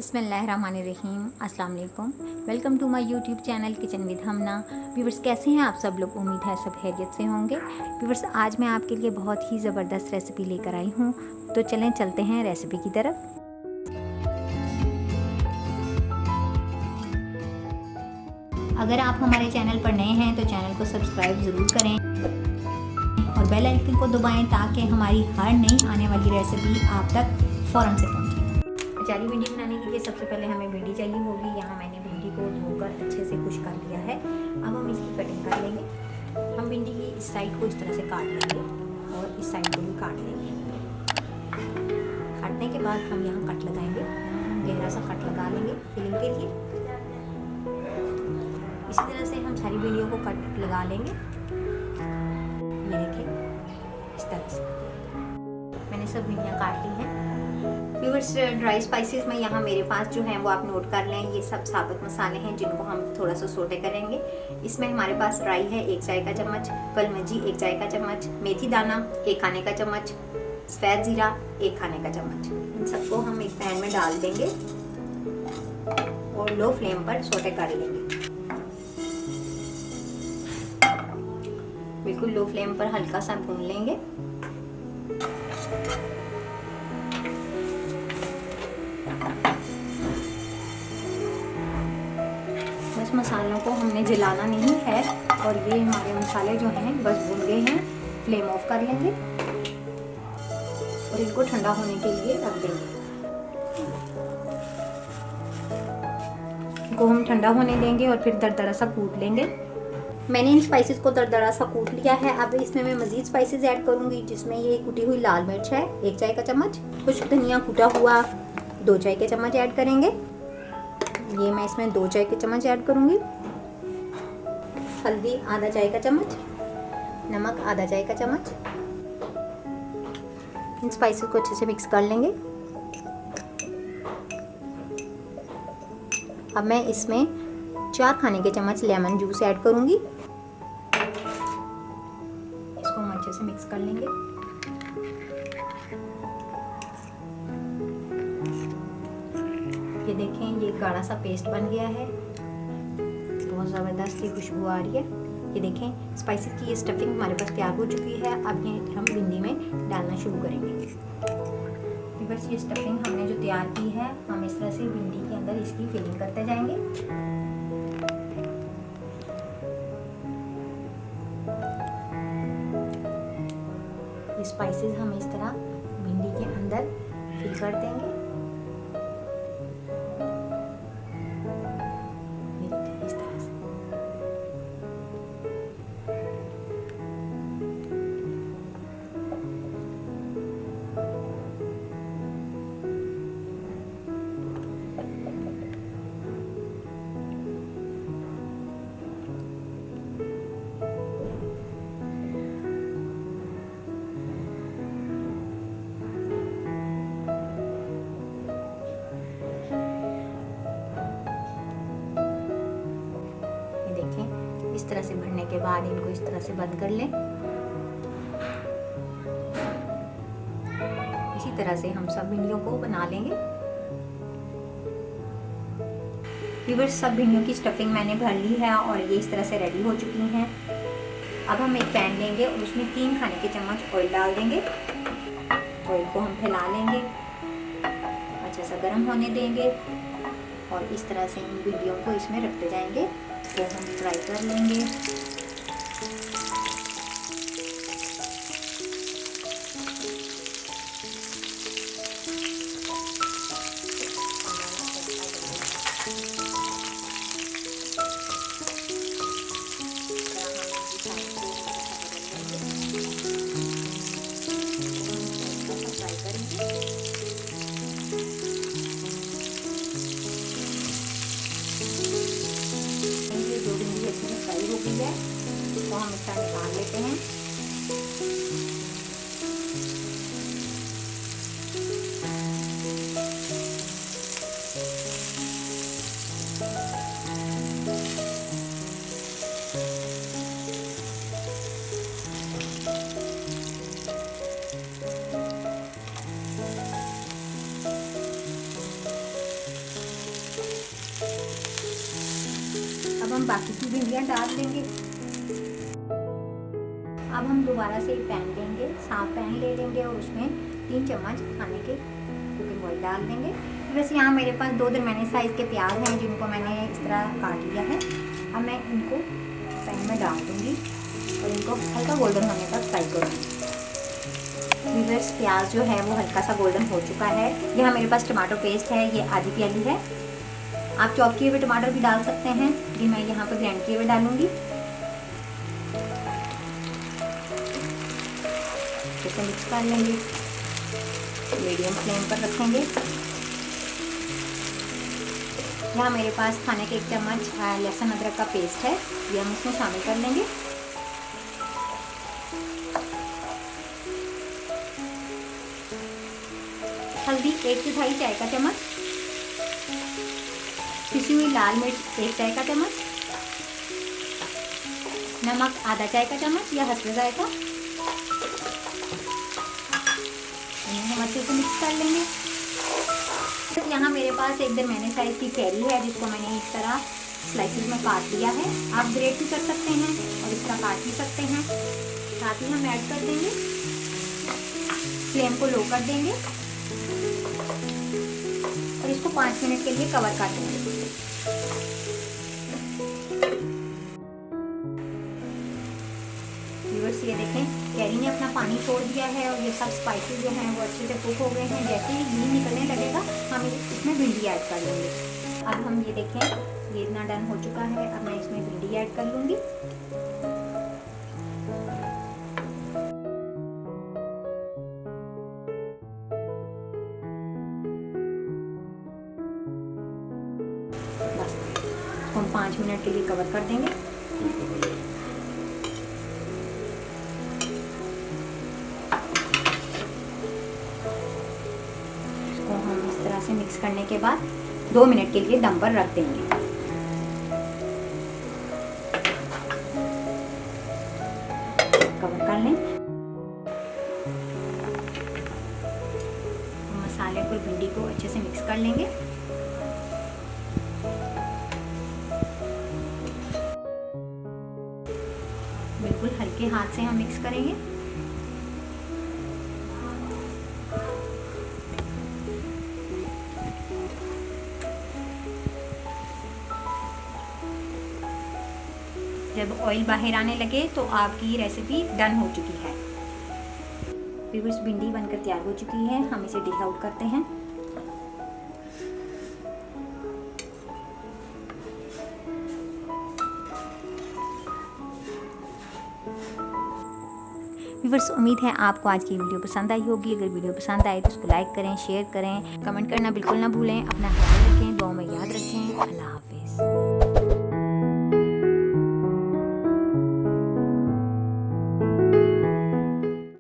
बिस्मिल्लाहिर्रहमानिर्रहीम। अस्सलाम वालेकुम। Welcome to my YouTube channel kitchen with Hamna. Viewers, कैसे हैं आप सब लोग? उम्मीद है सब खैरियत से होंगे। व्यूवर्स, आज मैं आपके लिए बहुत ही ज़बरदस्त रेसिपी लेकर आई हूँ, तो चलें चलते हैं रेसिपी की तरफ। अगर आप हमारे चैनल पर नए हैं तो चैनल को सब्सक्राइब ज़रूर करें और बेल आइकन को दबाएं ताकि हमारी हर नई आने वाली रेसिपी आप तक फ़ौरन से पहुंचे। अचारी भिंडी बनाने के लिए सबसे पहले हमें भिंडी चाहिए होगी। यहाँ मैंने भिंडी को धोकर अच्छे से खुश कर लिया है। अब हम इसकी कटिंग कर लेंगे। हम भिंडी की इस साइड को इस तरह से काट लेंगे और इस साइड को भी काट लेंगे। काटने के बाद हम यहाँ कट लगाएंगे, गहरा सा कट लगा लेंगे फिलिंग के लिए। इसी तरह से हम सारी भिंडियों को कट लगा लेंगे। ये देखिए, इस तरह से मैंने सब भिंडियाँ काट ली हैं। व्यूअर्स, ड्राई स्पाइसेस में यहाँ मेरे पास जो हैं वो आप नोट कर लें। ये सब साबुत मसाले हैं जिनको हम थोड़ा सा सोटे करेंगे। इसमें हमारे पास राई है 1 चाय का चम्मच, कलमजी 1 चाय का चम्मच, मेथी दाना 1 खाने का चम्मच, सफ़ेद ज़ीरा 1 खाने का चम्मच। इन सबको हम एक पैन में डाल देंगे और लो फ्लेम पर सोटे कर लेंगे। बिल्कुल लो फ्लेम पर हल्का सा भून लेंगे। बस मसालों को हमने जलाना नहीं है और ये हमारे मसाले जो हैं बस भून गए हैं। फ्लेम ऑफ कर लेंगे और इनको ठंडा होने के लिए रख देंगे। इनको हम ठंडा होने देंगे और फिर दरदरा सा कूट लेंगे। मैंने इन स्पाइसेस को दरदरा सा कूट लिया है। अब इसमें मैं मज़ीद स्पाइसेस ऐड करूँगी, जिसमें ये कुटी हुई लाल मिर्च है 1 चाय का चम्मच, खुश्क धनिया कूटा हुआ 2 चाय के चम्मच ऐड करेंगे। ये मैं इसमें 2 चाय के चम्मच ऐड करूँगी। हल्दी आधा चाय का चम्मच, नमक आधा चाय का चम्मच। इन स्पाइसेस को अच्छे से मिक्स कर लेंगे। अब मैं इसमें 4 खाने के चम्मच लेमन जूस ऐड करूँगी। इसको हम अच्छे से मिक्स कर लेंगे। ये देखें, ये गाढ़ा सा पेस्ट बन गया है। बहुत ज़बरदस्त ये खुशबू आ रही है। ये देखें, स्पाइसेस की ये स्टफिंग हमारे पास तैयार हो चुकी है। अब ये हम भिंडी में डालना शुरू करेंगे। बस ये स्टफिंग हमने जो तैयार की है, हम इस तरह से भिंडी के अंदर इसकी फिलिंग करते जाएंगे। ये स्पाइसेस हम इस तरह भिंडी के अंदर फिल कर देंगे। इस तरह से इस तरह से भरने के बाद इनको इस तरह से बंद कर लें। इसी तरह से हम सब भिंडियों को बना लेंगे। व्यूअर्स, सब भिंडियों की स्टफिंग मैंने भर ली है और ये इस तरह से रेडी हो चुकी हैं। अब हम एक पैन लेंगे और उसमें 3 खाने के चम्मच ऑयल डाल देंगे। ऑयल को हम फैला लेंगे, अच्छा सा गर्म होने देंगे और इस तरह से इन भिंडियों को इसमें रखते जाएंगे। तो हम फ्राई कर लेंगे। फ्राई हो गई है तो हम इसका निकाल लेते हैं। हम बाकी की भिंडियाँ डाल देंगे। अब हम दोबारा से एक पैन लेंगे, साफ पैन ले लेंगे और उसमें 3 चम्मच खाने के कुकिंग ऑयल डाल देंगे। वैसे यहाँ मेरे पास 2 दरमियाने साइज़ के प्याज हैं जिनको मैंने इस तरह काट लिया है। अब मैं इनको पैन में डाल दूँगी और इनको हल्का गोल्डन होने तक फ्राई करूँगी। व्यूअर्स, प्याज जो है वो हल्का सा गोल्डन हो चुका है। यहाँ मेरे पास टमाटो पेस्ट है, ये आधी प्याली है। आप चॉप किए हुए टमाटर भी डाल सकते हैं, ये मैं यहाँ पर ग्राइंड किए हुए डालूँगी। इसे मिक्स कर लेंगे, मीडियम फ्लेम पर रखेंगे। यहाँ मेरे पास खाने के 1 चम्मच लहसुन अदरक का पेस्ट है, ये हम इसमें शामिल कर लेंगे। हल्दी 1 चौथाई चाय का चम्मच, पिसी हुई लाल मिर्च 1 चाय का चम्मच, नमक आधा चाय का चम्मच या हस्बे जायका। हम अच्छे से मिक्स कर लेंगे। तो यहाँ मेरे पास एक दरमियाने साइज की कैरी है जिसको मैंने इस तरह स्लाइसेस में काट लिया है। आप ग्रेट भी कर सकते हैं और इस तरह काट भी सकते हैं। साथ ही हम ऐड कर देंगे, फ्लेम को लो कर देंगे और इसको 5 मिनट के लिए कवर कर देंगे। व्यूअर्स, ये देखें कैरी ने अपना पानी छोड़ दिया है और ये सब स्पाइसेस जो हैं वो अच्छे से कुक हो गए हैं। जैसे ही घी निकलने लगेगा हम इसमें भिंडी ऐड कर लेंगे। अब हम ये देखें ये इतना डन हो चुका है। अब मैं इसमें भिंडी ऐड कर लूँगी। हम 5 मिनट के लिए कवर कर देंगे। इसको हम इस तरह से मिक्स करने के बाद 2 मिनट के लिए दम पर रख देंगे। कवर कर लें। मसाले को भिंडी को अच्छे से मिक्स कर लेंगे। बिल्कुल हल्के हाथ से हम मिक्स करेंगे। जब ऑयल बाहर आने लगे तो आपकी रेसिपी डन हो चुकी है। व्यूअर्स, भिंडी बनकर तैयार हो चुकी है। हम इसे डिश आउट करते हैं। व्यूअर्स, उम्मीद है आपको आज की वीडियो पसंद आई होगी। अगर वीडियो पसंद आए तो उसको लाइक करें, शेयर करें, कमेंट करना बिल्कुल ना भूलें। अपना ख्याल रखें, दुआ में याद रखें। अल्लाह हाफिज़।